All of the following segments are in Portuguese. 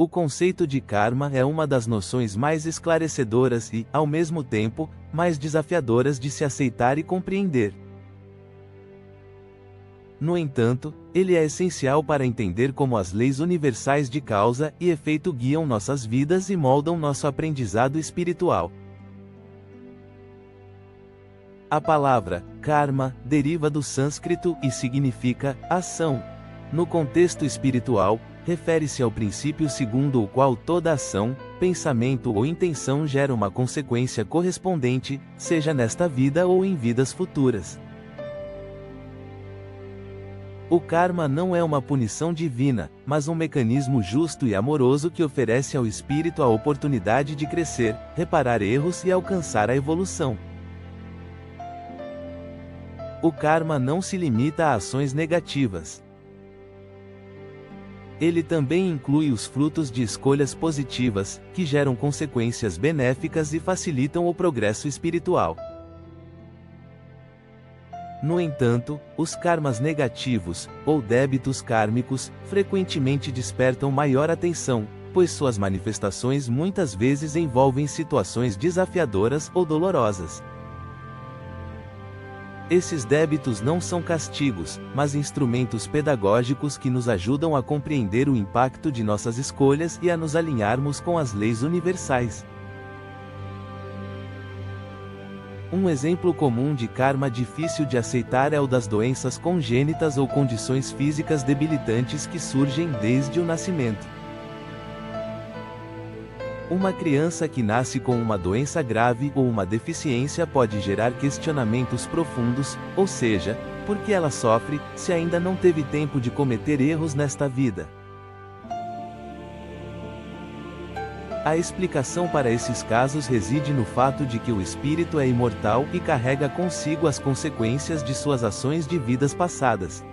O conceito de karma é uma das noções mais esclarecedoras e, ao mesmo tempo, mais desafiadoras de se aceitar e compreender. No entanto, ele é essencial para entender como as leis universais de causa e efeito guiam nossas vidas e moldam nosso aprendizado espiritual. A palavra karma deriva do sânscrito e significa ação. No contexto espiritual, refere-se ao princípio segundo o qual toda ação, pensamento ou intenção gera uma consequência correspondente, seja nesta vida ou em vidas futuras. O karma não é uma punição divina, mas um mecanismo justo e amoroso que oferece ao espírito a oportunidade de crescer, reparar erros e alcançar a evolução. O karma não se limita a ações negativas. Ele também inclui os frutos de escolhas positivas, que geram consequências benéficas e facilitam o progresso espiritual. No entanto, os karmas negativos, ou débitos kármicos, frequentemente despertam maior atenção, pois suas manifestações muitas vezes envolvem situações desafiadoras ou dolorosas. Esses débitos não são castigos, mas instrumentos pedagógicos que nos ajudam a compreender o impacto de nossas escolhas e a nos alinharmos com as leis universais. Um exemplo comum de karma difícil de aceitar é o das doenças congênitas ou condições físicas debilitantes que surgem desde o nascimento. Uma criança que nasce com uma doença grave ou uma deficiência pode gerar questionamentos profundos, ou seja, por que ela sofre, se ainda não teve tempo de cometer erros nesta vida? A explicação para esses casos reside no fato de que o espírito é imortal e carrega consigo as consequências de suas ações de vidas passadas.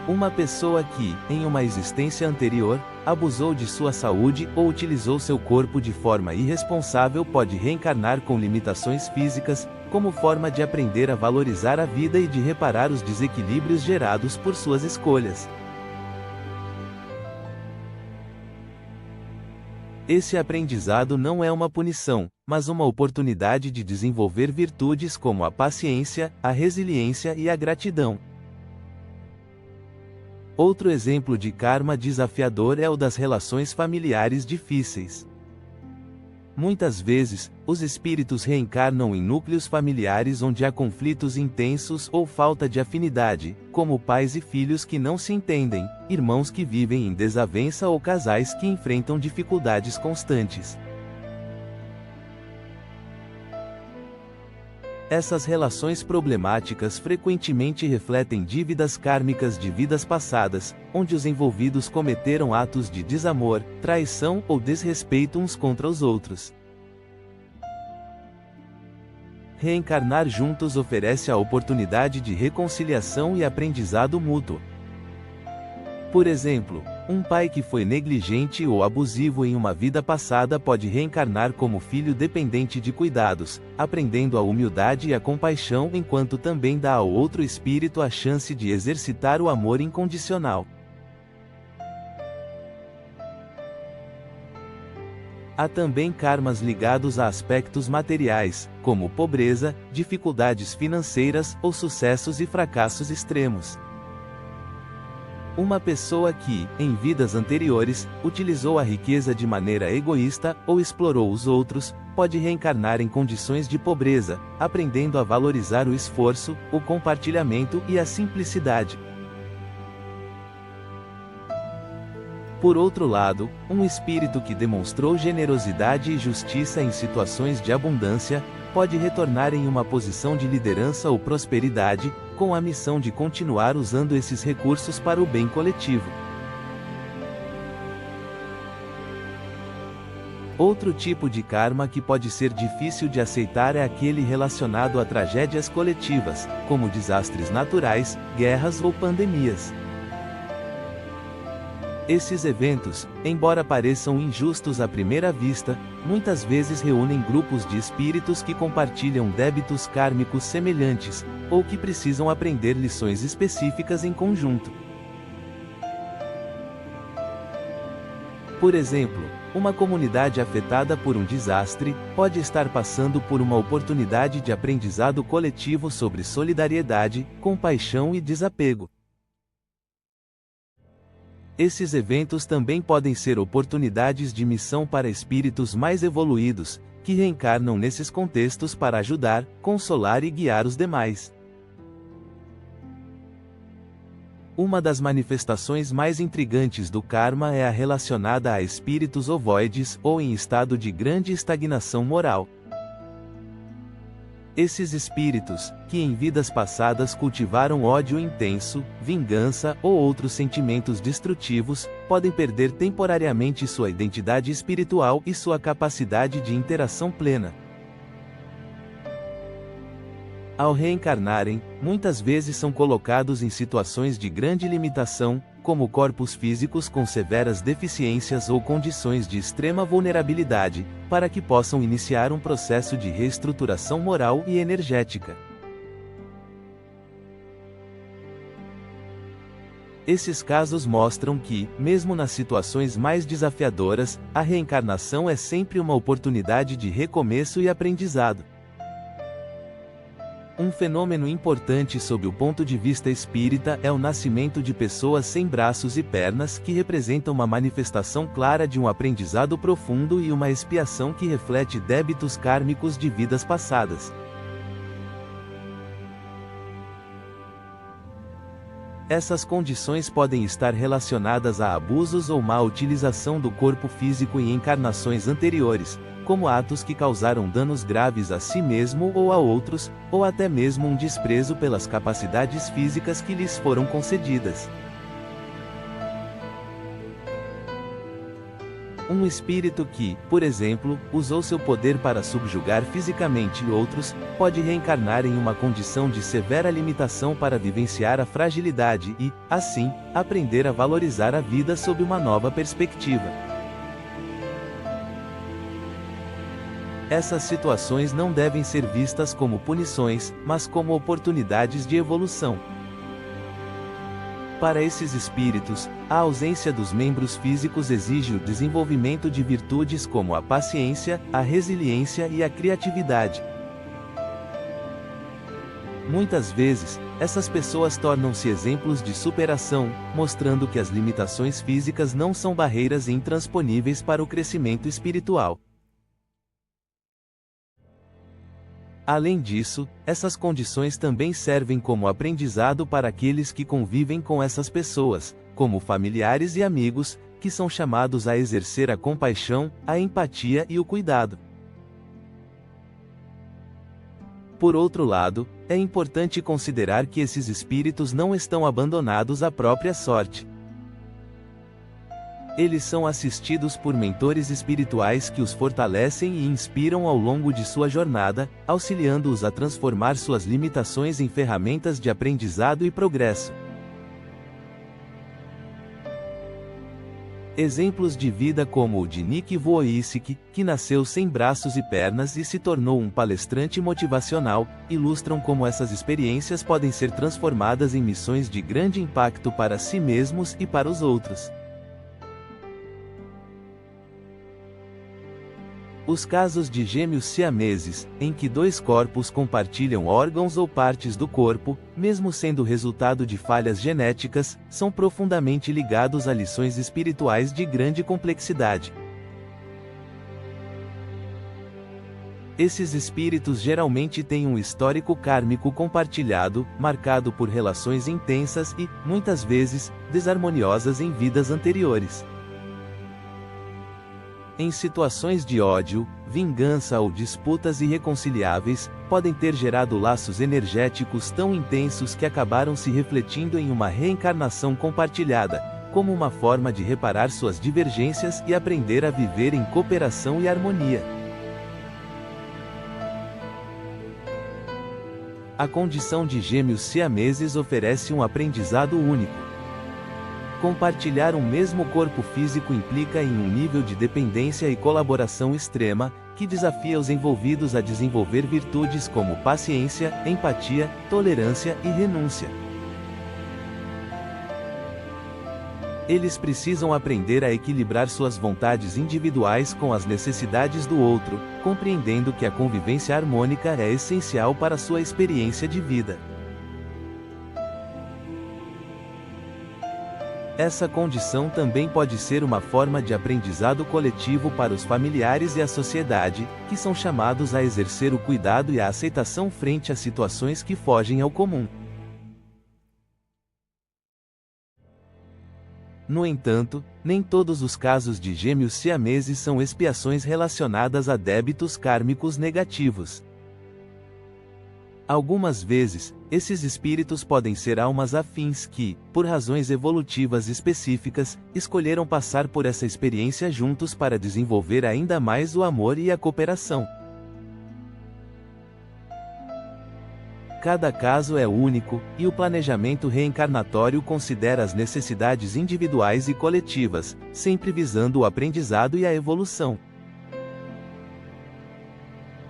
Uma pessoa que, em uma existência anterior, abusou de sua saúde ou utilizou seu corpo de forma irresponsável pode reencarnar com limitações físicas, como forma de aprender a valorizar a vida e de reparar os desequilíbrios gerados por suas escolhas. Esse aprendizado não é uma punição, mas uma oportunidade de desenvolver virtudes como a paciência, a resiliência e a gratidão. Outro exemplo de karma desafiador é o das relações familiares difíceis. Muitas vezes, os espíritos reencarnam em núcleos familiares onde há conflitos intensos ou falta de afinidade, como pais e filhos que não se entendem, irmãos que vivem em desavença ou casais que enfrentam dificuldades constantes. Essas relações problemáticas frequentemente refletem dívidas kármicas de vidas passadas, onde os envolvidos cometeram atos de desamor, traição ou desrespeito uns contra os outros. Reencarnar juntos oferece a oportunidade de reconciliação e aprendizado mútuo. Por exemplo, um pai que foi negligente ou abusivo em uma vida passada pode reencarnar como filho dependente de cuidados, aprendendo a humildade e a compaixão enquanto também dá ao outro espírito a chance de exercitar o amor incondicional. Há também karmas ligados a aspectos materiais, como pobreza, dificuldades financeiras ou sucessos e fracassos extremos. Uma pessoa que, em vidas anteriores, utilizou a riqueza de maneira egoísta ou explorou os outros, pode reencarnar em condições de pobreza, aprendendo a valorizar o esforço, o compartilhamento e a simplicidade. Por outro lado, um espírito que demonstrou generosidade e justiça em situações de abundância, pode retornar em uma posição de liderança ou prosperidade, com a missão de continuar usando esses recursos para o bem coletivo. Outro tipo de karma que pode ser difícil de aceitar é aquele relacionado a tragédias coletivas, como desastres naturais, guerras ou pandemias. Esses eventos, embora pareçam injustos à primeira vista, muitas vezes reúnem grupos de espíritos que compartilham débitos kármicos semelhantes, ou que precisam aprender lições específicas em conjunto. Por exemplo, uma comunidade afetada por um desastre pode estar passando por uma oportunidade de aprendizado coletivo sobre solidariedade, compaixão e desapego. Esses eventos também podem ser oportunidades de missão para espíritos mais evoluídos, que reencarnam nesses contextos para ajudar, consolar e guiar os demais. Uma das manifestações mais intrigantes do karma é a relacionada a espíritos ovoides ou em estado de grande estagnação moral. Esses espíritos, que em vidas passadas cultivaram ódio intenso, vingança ou outros sentimentos destrutivos, podem perder temporariamente sua identidade espiritual e sua capacidade de interação plena. Ao reencarnarem, muitas vezes são colocados em situações de grande limitação, como corpos físicos com severas deficiências ou condições de extrema vulnerabilidade, para que possam iniciar um processo de reestruturação moral e energética. Esses casos mostram que, mesmo nas situações mais desafiadoras, a reencarnação é sempre uma oportunidade de recomeço e aprendizado. Um fenômeno importante sob o ponto de vista espírita é o nascimento de pessoas sem braços e pernas que representam uma manifestação clara de um aprendizado profundo e uma expiação que reflete débitos kármicos de vidas passadas. Essas condições podem estar relacionadas a abusos ou má utilização do corpo físico em encarnações anteriores, como atos que causaram danos graves a si mesmo ou a outros, ou até mesmo um desprezo pelas capacidades físicas que lhes foram concedidas. Um espírito que, por exemplo, usou seu poder para subjugar fisicamente outros, pode reencarnar em uma condição de severa limitação para vivenciar a fragilidade e, assim, aprender a valorizar a vida sob uma nova perspectiva. Essas situações não devem ser vistas como punições, mas como oportunidades de evolução. Para esses espíritos, a ausência dos membros físicos exige o desenvolvimento de virtudes como a paciência, a resiliência e a criatividade. Muitas vezes, essas pessoas tornam-se exemplos de superação, mostrando que as limitações físicas não são barreiras intransponíveis para o crescimento espiritual. Além disso, essas condições também servem como aprendizado para aqueles que convivem com essas pessoas, como familiares e amigos, que são chamados a exercer a compaixão, a empatia e o cuidado. Por outro lado, é importante considerar que esses espíritos não estão abandonados à própria sorte. Eles são assistidos por mentores espirituais que os fortalecem e inspiram ao longo de sua jornada, auxiliando-os a transformar suas limitações em ferramentas de aprendizado e progresso. Exemplos de vida como o de Nick Wojcik, que nasceu sem braços e pernas e se tornou um palestrante motivacional, ilustram como essas experiências podem ser transformadas em missões de grande impacto para si mesmos e para os outros. Os casos de gêmeos siameses, em que dois corpos compartilham órgãos ou partes do corpo, mesmo sendo resultado de falhas genéticas, são profundamente ligados a lições espirituais de grande complexidade. Esses espíritos geralmente têm um histórico kármico compartilhado, marcado por relações intensas e, muitas vezes, desarmoniosas em vidas anteriores. Em situações de ódio, vingança ou disputas irreconciliáveis, podem ter gerado laços energéticos tão intensos que acabaram se refletindo em uma reencarnação compartilhada, como uma forma de reparar suas divergências e aprender a viver em cooperação e harmonia. A condição de gêmeos siameses oferece um aprendizado único. Compartilhar um mesmo corpo físico implica em um nível de dependência e colaboração extrema, que desafia os envolvidos a desenvolver virtudes como paciência, empatia, tolerância e renúncia. Eles precisam aprender a equilibrar suas vontades individuais com as necessidades do outro, compreendendo que a convivência harmônica é essencial para sua experiência de vida. Essa condição também pode ser uma forma de aprendizado coletivo para os familiares e a sociedade, que são chamados a exercer o cuidado e a aceitação frente a situações que fogem ao comum. No entanto, nem todos os casos de gêmeos siameses são expiações relacionadas a débitos kármicos negativos. Algumas vezes, esses espíritos podem ser almas afins que, por razões evolutivas específicas, escolheram passar por essa experiência juntos para desenvolver ainda mais o amor e a cooperação. Cada caso é único, e o planejamento reencarnatório considera as necessidades individuais e coletivas, sempre visando o aprendizado e a evolução.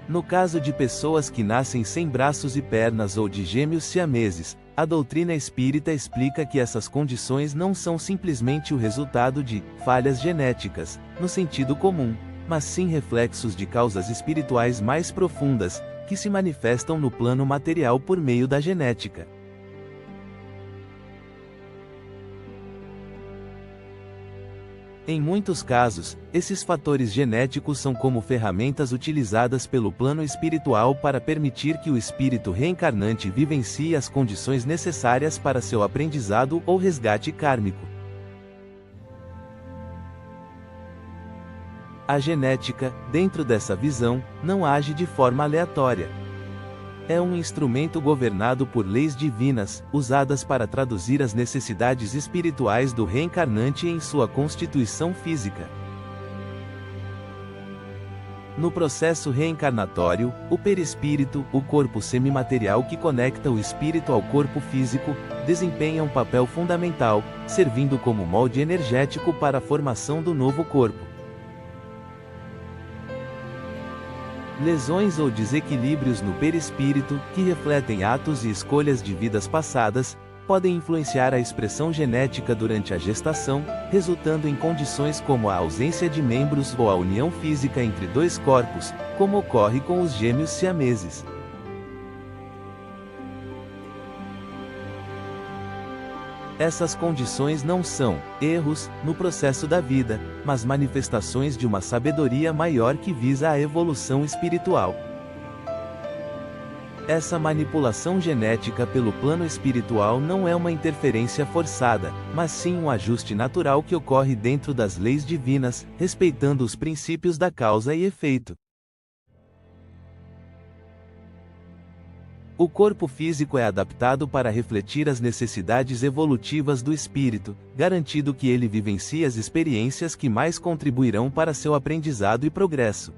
No caso de pessoas que nascem sem braços e pernas ou de gêmeos siameses, a doutrina espírita explica que essas condições não são simplesmente o resultado de falhas genéticas, no sentido comum, mas sim reflexos de causas espirituais mais profundas, que se manifestam no plano material por meio da genética. Em muitos casos, esses fatores genéticos são como ferramentas utilizadas pelo plano espiritual para permitir que o espírito reencarnante vivencie as condições necessárias para seu aprendizado ou resgate kármico. A genética, dentro dessa visão, não age de forma aleatória. É um instrumento governado por leis divinas, usadas para traduzir as necessidades espirituais do reencarnante em sua constituição física. No processo reencarnatório, o perispírito, o corpo semimaterial que conecta o espírito ao corpo físico, desempenha um papel fundamental, servindo como molde energético para a formação do novo corpo. Lesões ou desequilíbrios no perispírito, que refletem atos e escolhas de vidas passadas, podem influenciar a expressão genética durante a gestação, resultando em condições como a ausência de membros ou a união física entre dois corpos, como ocorre com os gêmeos siameses. Essas condições não são erros no processo da vida, mas manifestações de uma sabedoria maior que visa a evolução espiritual. Essa manipulação genética pelo plano espiritual não é uma interferência forçada, mas sim um ajuste natural que ocorre dentro das leis divinas, respeitando os princípios da causa e efeito. O corpo físico é adaptado para refletir as necessidades evolutivas do espírito, garantindo que ele vivencie as experiências que mais contribuirão para seu aprendizado e progresso.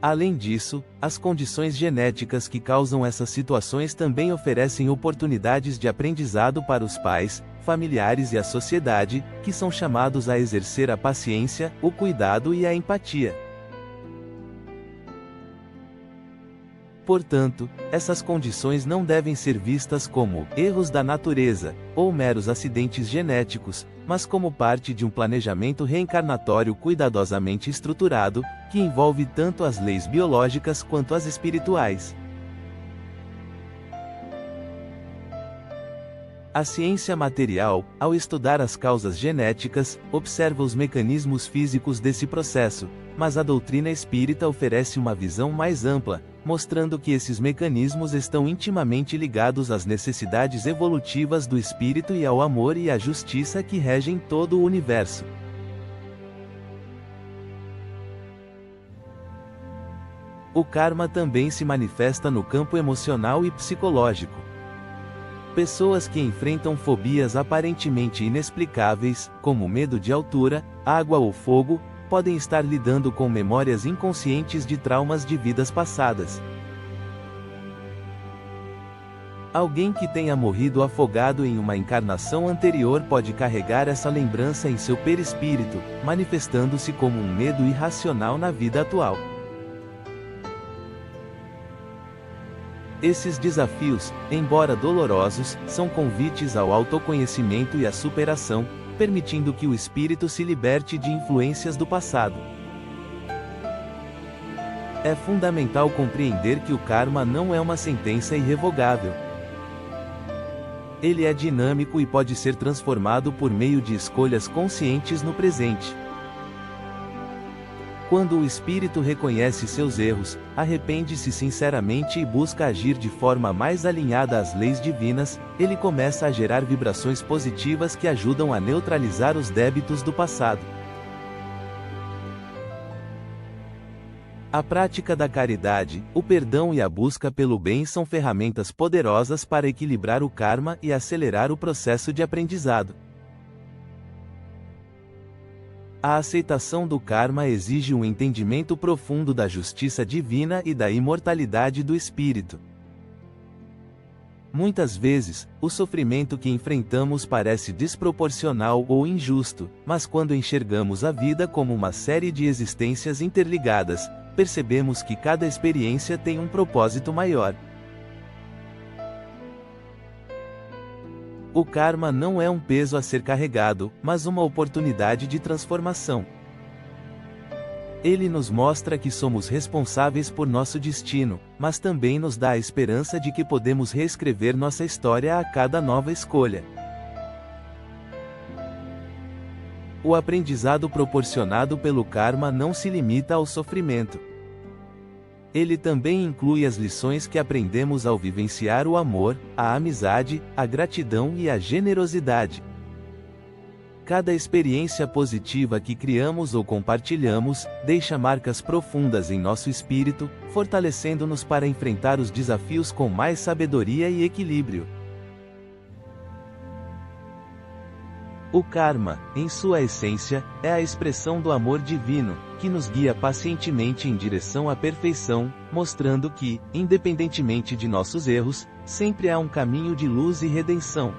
Além disso, as condições genéticas que causam essas situações também oferecem oportunidades de aprendizado para os pais, familiares e a sociedade, que são chamados a exercer a paciência, o cuidado e a empatia. Portanto, essas condições não devem ser vistas como erros da natureza, ou meros acidentes genéticos, mas como parte de um planejamento reencarnatório cuidadosamente estruturado, que envolve tanto as leis biológicas quanto as espirituais. A ciência material, ao estudar as causas genéticas, observa os mecanismos físicos desse processo, mas a doutrina espírita oferece uma visão mais ampla, mostrando que esses mecanismos estão intimamente ligados às necessidades evolutivas do espírito e ao amor e à justiça que regem todo o universo. O karma também se manifesta no campo emocional e psicológico. Pessoas que enfrentam fobias aparentemente inexplicáveis, como medo de altura, água ou fogo, podem estar lidando com memórias inconscientes de traumas de vidas passadas. Alguém que tenha morrido afogado em uma encarnação anterior pode carregar essa lembrança em seu perispírito, manifestando-se como um medo irracional na vida atual. Esses desafios, embora dolorosos, são convites ao autoconhecimento e à superação, permitindo que o espírito se liberte de influências do passado. É fundamental compreender que o karma não é uma sentença irrevogável. Ele é dinâmico e pode ser transformado por meio de escolhas conscientes no presente. Quando o espírito reconhece seus erros, arrepende-se sinceramente e busca agir de forma mais alinhada às leis divinas, ele começa a gerar vibrações positivas que ajudam a neutralizar os débitos do passado. A prática da caridade, o perdão e a busca pelo bem são ferramentas poderosas para equilibrar o karma e acelerar o processo de aprendizado. A aceitação do karma exige um entendimento profundo da justiça divina e da imortalidade do espírito. Muitas vezes, o sofrimento que enfrentamos parece desproporcional ou injusto, mas quando enxergamos a vida como uma série de existências interligadas, percebemos que cada experiência tem um propósito maior. O karma não é um peso a ser carregado, mas uma oportunidade de transformação. Ele nos mostra que somos responsáveis por nosso destino, mas também nos dá a esperança de que podemos reescrever nossa história a cada nova escolha. O aprendizado proporcionado pelo karma não se limita ao sofrimento. Ele também inclui as lições que aprendemos ao vivenciar o amor, a amizade, a gratidão e a generosidade. Cada experiência positiva que criamos ou compartilhamos, deixa marcas profundas em nosso espírito, fortalecendo-nos para enfrentar os desafios com mais sabedoria e equilíbrio. O karma, em sua essência, é a expressão do amor divino, que nos guia pacientemente em direção à perfeição, mostrando que, independentemente de nossos erros, sempre há um caminho de luz e redenção.